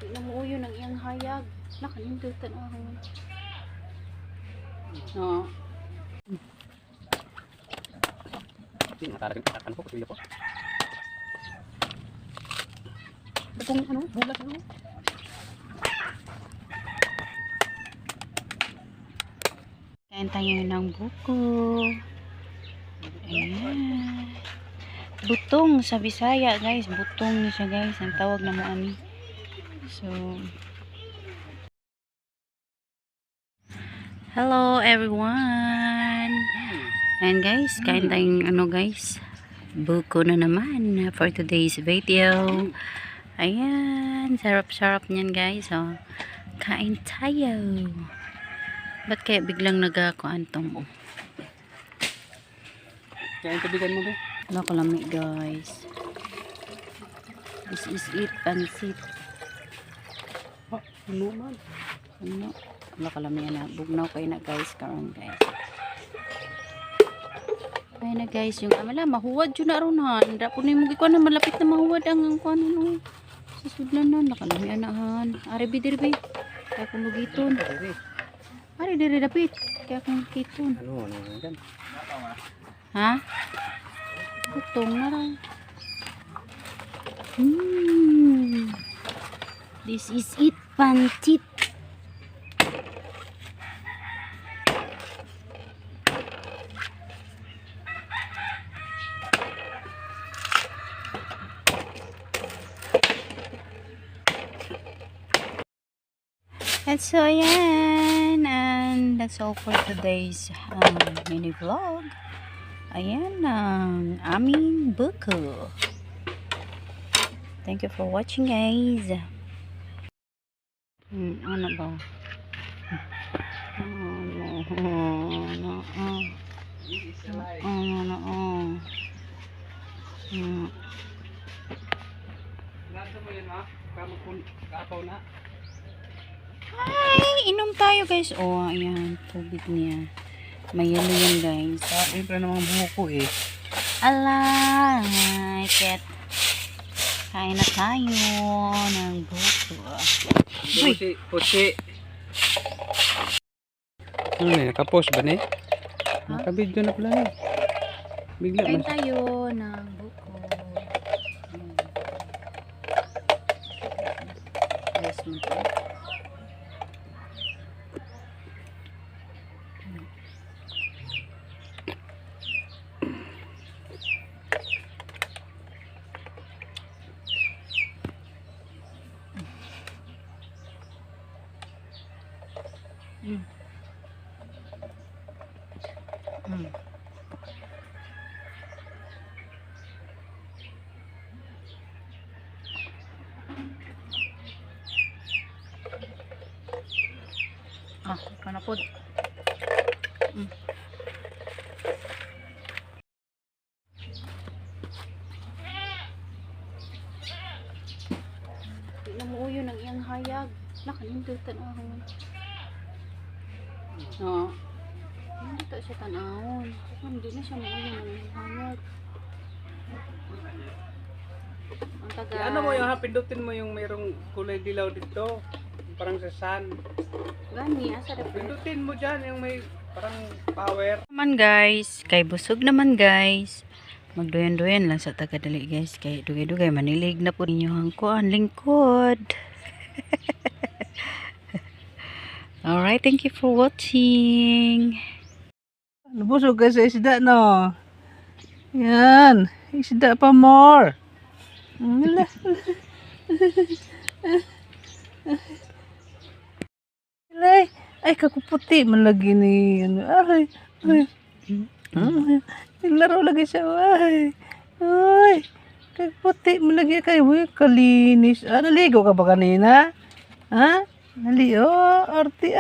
Namuuyo ng iyang hayag. Nakanindutan ako. No. Nakarating ko kasi po. Itong ano, bulat ano? Kain tayo ng buko. Ayan. Butong sa Bisaya, guys. Butong ni siya, guys. Ang tawag na mo ani. So, hello everyone. And guys, kain tayong ano, guys. Buko na naman for today's video. Ayan, sarap-sarap niyan, guys. So, kain tayo. Ba't kaya biglang nagakuan tong? Kain tabigan mo ba? Wala ko lamig, guys. This is it, pansit. Oh, ano man? Ano? Wala ka lamig na. Bugnaw kayo na, guys. Karon, guys. Kaya na, guys. Yung amala, mahuwad yun na ron, ha. Hindi po na yung mugikuan na malapit na mahuwad ang kuan, ano. Susudlan na. Nakalami, anahan. Ari, bidirbi. Kaya kung lugiton. Ari, diri dapit. Kaya kung lugiton. Ano yan? Ha? Butong na lang. This is it, pansit. And so, ayan. And that's all for today's mini vlog. Ayan ang aming buko. Thank you for watching, guys. Ano ba? Ay, inom tayo, guys. Oh, ayan. Tubig niya. May yelo yan, guys. Siyempre namang buko eh. Ala, ket. Kain na tayo ng buko. Pusi, pusi. Ano na, nakapost ba na eh? Nakabidyo na pala eh. Bigla Kain mas. tayo ng buko. Yes, mo to. Ikaw na po. Di na muuyo ng iyang hayag. Nakanindutan ako. No. Hindi to siya tanahon. Hindi na siya muuyo ng iyang hayag. Ang taga... Ano mo yung pindutin mo yung mayroong kulay dilaw dito? Parang sa sun. Gani, asa na po. Pindutin mo dyan yung may parang power. Naman, guys. Kay busog naman, guys. Magduyan-duyan lang sa tagadali, guys. Kay dugay-dugay manilig na po ninyo ang kuan lingkod. Alright, thank you for watching. Nabusog ka sa isda, no? Yan. Isda pa more. Ay, kakuputi man lagi ni ano. Ay. Laro lagi siya. Ay. Kakuputi man lagi kay kalinis. Naligo ka ba kanina? Ha? Nali, arti